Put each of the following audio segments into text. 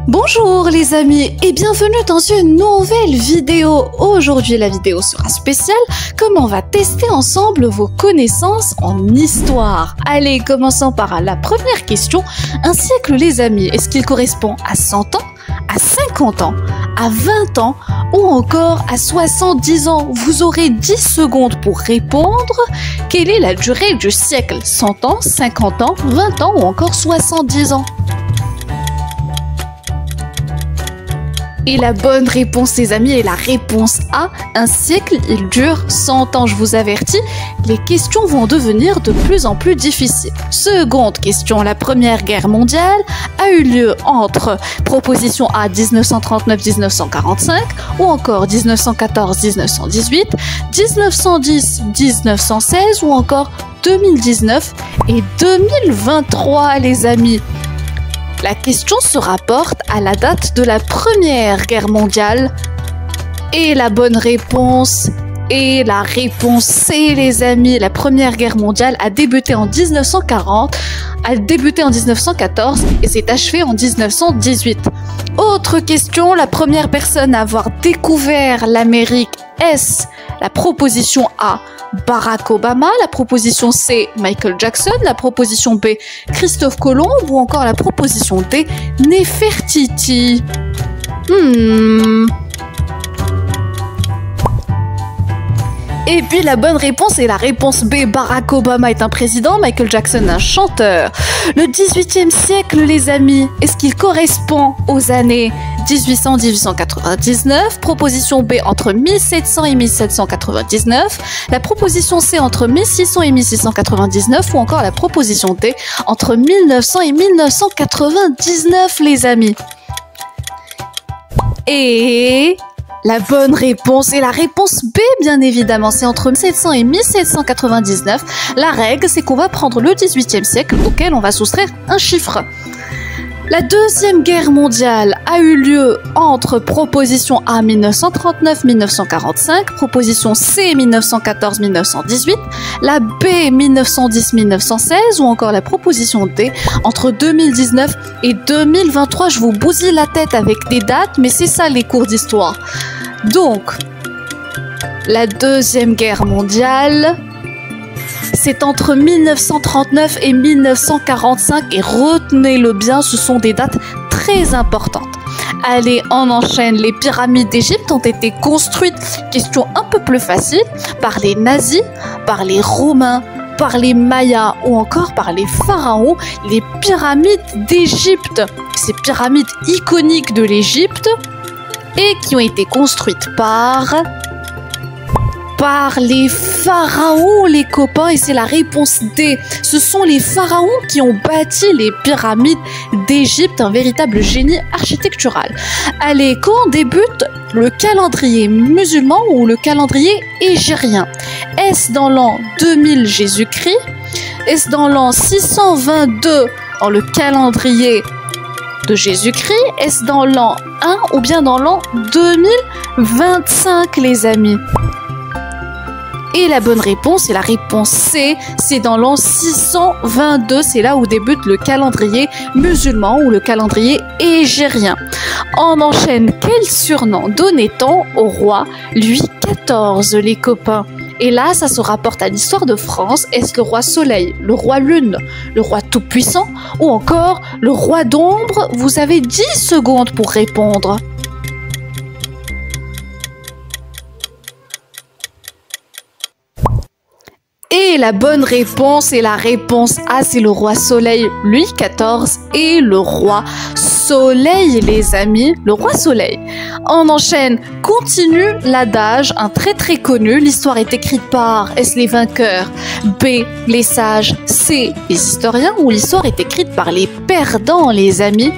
Bonjour les amis et bienvenue dans une nouvelle vidéo. Aujourd'hui la vidéo sera spéciale comme on va tester ensemble vos connaissances en histoire. Allez, commençons par la première question. Un siècle les amis, est-ce qu'il correspond à 100 ans, à 50 ans, à 20 ans ou encore à 70 ans? Vous aurez 10 secondes pour répondre. Quelle est la durée du siècle? 100 ans, 50 ans, 20 ans ou encore 70 ans? Et la bonne réponse, les amis, est la réponse A. Un siècle, il dure 100 ans. Je vous avertis, les questions vont devenir de plus en plus difficiles. Seconde question, la Première Guerre mondiale a eu lieu entre proposition A 1939-1945 ou encore 1914-1918, 1910-1916 ou encore 2019 et 2023, les amis. La question se rapporte à la date de la Première Guerre mondiale et la bonne réponse est la réponse C, les amis. La Première Guerre mondiale a débuté en 1940, a débuté en 1914 et s'est achevée en 1918. Autre question, la première personne à avoir découvert l'Amérique, est-ce la proposition A Barack Obama, la proposition C, Michael Jackson, la proposition B, Christophe Colomb ou encore la proposition D, Nefertiti? Et puis la bonne réponse est la réponse B. Barack Obama est un président, Michael Jackson un chanteur. Le 18e siècle, les amis, est-ce qu'il correspond aux années 1800-1899, proposition B entre 1700 et 1799, la proposition C entre 1600 et 1699 ou encore la proposition D entre 1900 et 1999, les amis? Et la bonne réponse est la réponse B, bien évidemment. C'est entre 1700 et 1799. La règle, c'est qu'on va prendre le 18e siècle auquel on va soustraire un chiffre. La Deuxième Guerre mondiale a eu lieu entre proposition A 1939-1945, proposition C 1914-1918, la B 1910-1916 ou encore la proposition D entre 2019 et 2023. Je vous bousille la tête avec des dates, mais c'est ça les cours d'histoire. Donc, la Deuxième Guerre mondiale, c'est entre 1939 et 1945 et retenez-le bien, ce sont des dates très importantes. Allez, on enchaîne. Les pyramides d'Égypte ont été construites, question un peu plus facile, par les nazis, par les romains, par les mayas ou encore par les pharaons. Les pyramides d'Égypte, ces pyramides iconiques de l'Égypte et qui ont été construites par les pharaons, les copains, et c'est la réponse D. Ce sont les pharaons qui ont bâti les pyramides d'Égypte, un véritable génie architectural. Allez, quand débute le calendrier musulman ou le calendrier hégirien? Est-ce dans l'an 2000 Jésus-Christ? Est-ce dans l'an 622 dans le calendrier de Jésus-Christ? Est-ce dans l'an 1 ou bien dans l'an 2025, les amis? Et la bonne réponse est la réponse C, c'est dans l'an 622, c'est là où débute le calendrier musulman ou le calendrier hégirien. On enchaîne, quel surnom donnait-on au roi Louis XIV, les copains? Et là, ça se rapporte à l'histoire de France. Est-ce le roi Soleil, le roi Lune, le roi Tout-Puissant ou encore le roi d'Ombre? Vous avez 10 secondes pour répondre. Et la bonne réponse est la réponse A, c'est le roi Soleil, Louis XIV et le roi Soleil, les amis, le roi Soleil. On enchaîne, continue l'adage, un très connu, l'histoire est écrite par, est-ce les vainqueurs, B, les sages, C, les historiens ou l'histoire est écrite par les perdants, les amis?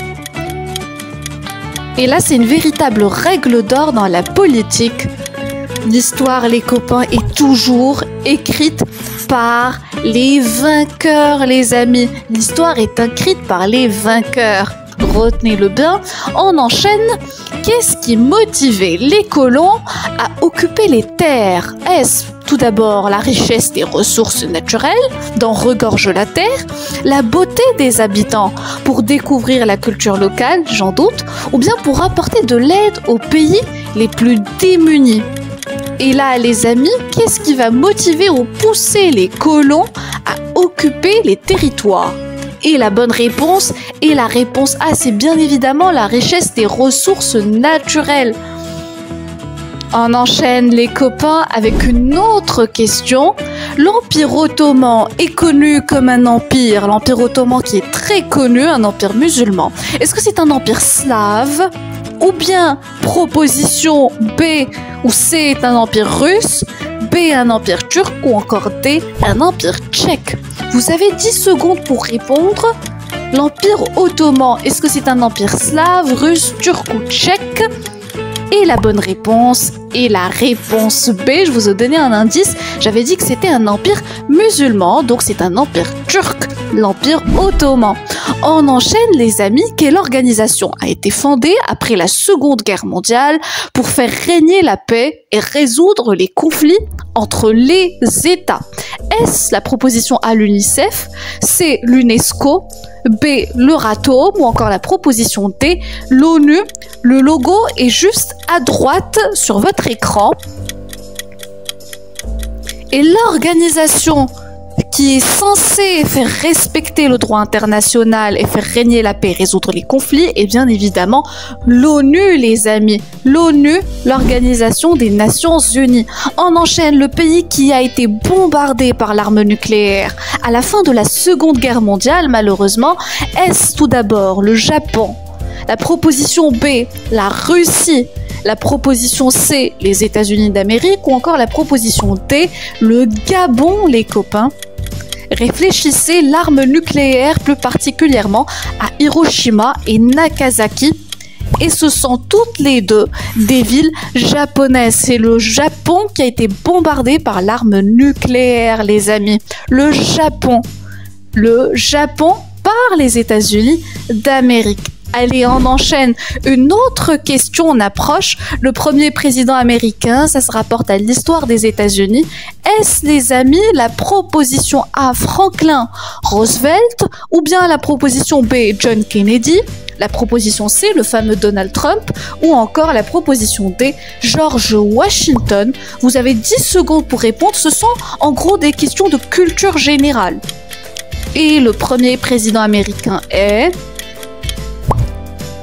Et là, c'est une véritable règle d'or dans la politique. L'histoire, les copains, est toujours écrite par les vainqueurs, les amis. L'histoire est écrite par les vainqueurs. retenez-le bien, on enchaîne. Qu'est-ce qui motivait les colons à occuper les terres? Est-ce tout d'abord la richesse des ressources naturelles, d'en regorge la terre, la beauté des habitants pour découvrir la culture locale, j'en doute, ou bien pour apporter de l'aide aux pays les plus démunis? Et là, les amis, qu'est-ce qui va motiver ou pousser les colons à occuper les territoires? Et la bonne réponse, et la réponse A, c'est bien évidemment la richesse des ressources naturelles. On enchaîne les copains avec une autre question. L'Empire ottoman est connu comme un empire, l'Empire ottoman qui est très connu, un empire musulman. Est-ce que c'est un empire slave? Ou bien, proposition B ou C est un empire russe, B un empire turc ou encore D un empire tchèque? Vous avez 10 secondes pour répondre. L'Empire ottoman, est-ce que c'est un empire slave, russe, turc ou tchèque? Et la bonne réponse est la réponse B. Je vous ai donné un indice. J'avais dit que c'était un empire musulman, donc c'est un empire turc, l'Empire ottoman. On enchaîne, les amis. Quelle organisation a été fondée après la Seconde Guerre mondiale pour faire régner la paix et résoudre les conflits entre les États? Est-ce la proposition A, l'UNICEF, C, l'UNESCO, B, l'Euratom ou encore la proposition D, l'ONU? Le logo est juste à droite sur votre écran. Et l'organisation qui est censée faire respecter le droit international et faire régner la paix et résoudre les conflits est bien évidemment l'ONU, les amis. L'ONU, l'Organisation des Nations Unies. On enchaîne, le pays qui a été bombardé par l'arme nucléaire à la fin de la Seconde Guerre mondiale, malheureusement. Est-ce tout d'abord le Japon? La proposition B, la Russie. La proposition C, les États-Unis d'Amérique, ou encore la proposition D, le Gabon, les copains? Réfléchissez, l'arme nucléaire, plus particulièrement à Hiroshima et Nagasaki. Et ce sont toutes les deux des villes japonaises. C'est le Japon qui a été bombardé par l'arme nucléaire, les amis. Le Japon par les États-Unis d'Amérique. Allez, on enchaîne. Une autre question, on approche. Le premier président américain, ça se rapporte à l'histoire des États-Unis. Est-ce, les amis, la proposition A, Franklin Roosevelt, ou bien la proposition B, John Kennedy, la proposition C, le fameux Donald Trump, ou encore la proposition D, George Washington? Vous avez 10 secondes pour répondre. Ce sont en gros des questions de culture générale. Et le premier président américain est...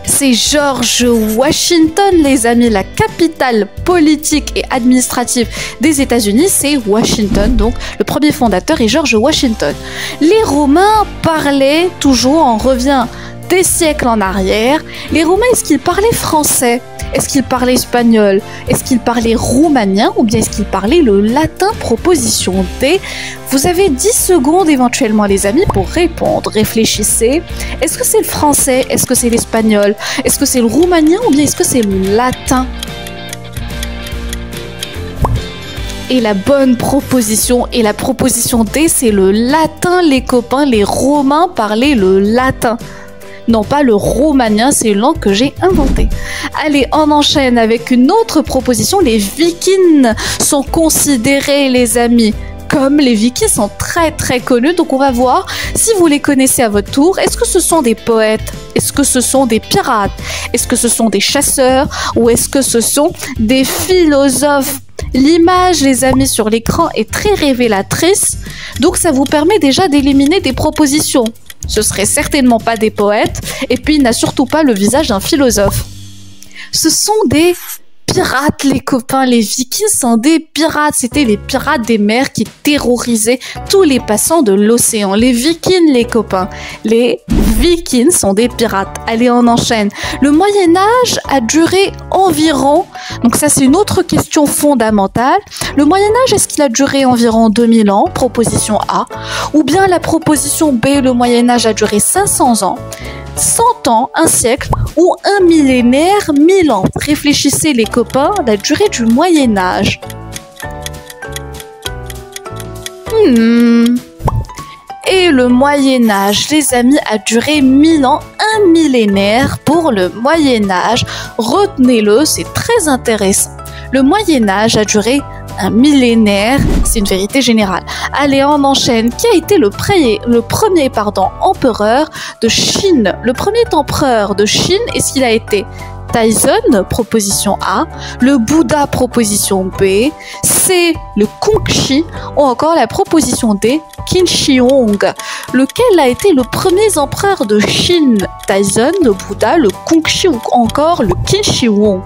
C'est George Washington, les amis. La capitale politique et administrative des États-Unis, c'est Washington. Donc, le premier fondateur est George Washington. Les Romains parlaient, toujours, on revient des siècles en arrière. Les Romains, est-ce qu'ils parlaient français? Est-ce qu'ils parlaient espagnol? Est-ce qu'ils parlaient roumanien? Ou bien est-ce qu'ils parlaient le latin? Proposition D. Vous avez 10 secondes éventuellement, les amis, pour répondre. Réfléchissez. Est-ce que c'est le français? Est-ce que c'est l'espagnol? Est-ce que c'est le roumanien? Ou bien est-ce que c'est le latin? Et la bonne proposition, et la proposition D, c'est le latin, les copains. Les Romains parlaient le latin. Non, pas le roumanien, c'est une langue que j'ai inventée. Allez, on enchaîne avec une autre proposition. Les Vikings sont considérés, les amis, comme les Vikings sont très très connus. Donc on va voir si vous les connaissez à votre tour. Est-ce que ce sont des poètes? Est-ce que ce sont des pirates? Est-ce que ce sont des chasseurs? Ou est-ce que ce sont des philosophes? L'image, les amis, sur l'écran est très révélatrice. Donc ça vous permet déjà d'éliminer des propositions. Ce serait certainement pas des poètes, et puis il n'a surtout pas le visage d'un philosophe. Ce sont des pirates, les copains. Les Vikings sont des pirates. C'était les pirates des mers qui terrorisaient tous les passants de l'océan. Les Vikings, les copains. Les Vikings sont des pirates. Allez, on enchaîne. Le Moyen-Âge a duré environ... Donc ça, c'est une autre question fondamentale. Le Moyen-Âge, est-ce qu'il a duré environ 2000 ans? Proposition A. Ou bien la proposition B, le Moyen-Âge a duré 500 ans, 100 ans, un siècle ou un millénaire, 1000 ans. Réfléchissez, les copains, la durée du Moyen-Âge. Et le Moyen-Âge, les amis, a duré 1000 ans, un millénaire pour le Moyen-Âge. Retenez-le, c'est très intéressant. Le Moyen-Âge a duré un millénaire, c'est une vérité générale. Allez, on enchaîne. Qui a été le premier empereur de Chine? Le premier empereur de Chine, est-ce qu'il a été Taizong, proposition A, le Bouddha, proposition B, C, le Kongxi, ou encore la proposition D, Qin Shi Huang. Lequel a été le premier empereur de Chine? Taizong, le Bouddha, le Kongxi ou encore le Qin Shi Huang?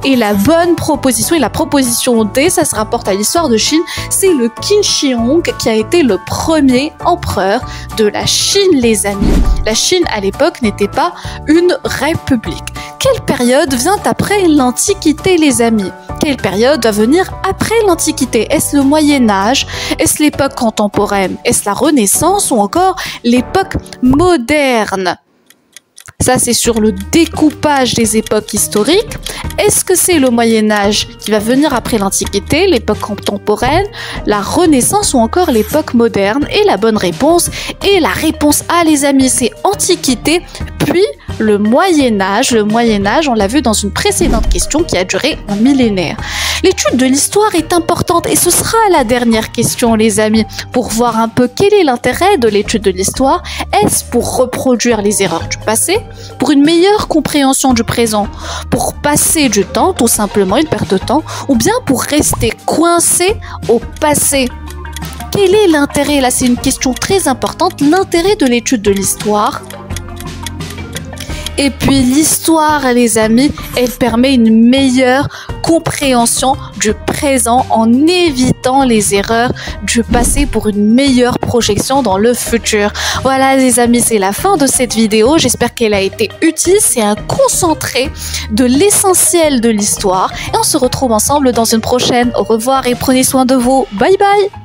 Et la bonne proposition, et la proposition D, ça se rapporte à l'histoire de Chine, c'est le Qin Shi Huang qui a été le premier empereur de la Chine, les amis. La Chine, à l'époque, n'était pas une république. Quelle période vient après l'Antiquité, les amis? Quelle période va venir après l'Antiquité? Est-ce le Moyen-Âge? Est-ce l'époque contemporaine? Est-ce la Renaissance ou encore l'époque moderne? Ça, c'est sur le découpage des époques historiques. Est-ce que c'est le Moyen-Âge qui va venir après l'Antiquité, l'époque contemporaine, la Renaissance ou encore l'époque moderne? Et la bonne réponse est la réponse A, les amis, c'est Antiquité, puis le Moyen-Âge. Le Moyen-Âge, on l'a vu dans une précédente question qui a duré un millénaire. L'étude de l'histoire est importante et ce sera la dernière question, les amis, pour voir un peu quel est l'intérêt de l'étude de l'histoire. Est-ce pour reproduire les erreurs du passé, pour une meilleure compréhension du présent, pour passer du temps, tout simplement une perte de temps, ou bien pour rester coincé au passé? Quel est l'intérêt? Là, c'est une question très importante, l'intérêt de l'étude de l'histoire. Et puis l'histoire, les amis, elle permet une meilleure compréhension du présent en évitant les erreurs du passé pour une meilleure projection dans le futur. Voilà, les amis, c'est la fin de cette vidéo. J'espère qu'elle a été utile. C'est un concentré de l'essentiel de l'histoire. Et on se retrouve ensemble dans une prochaine. Au revoir et prenez soin de vous. Bye bye!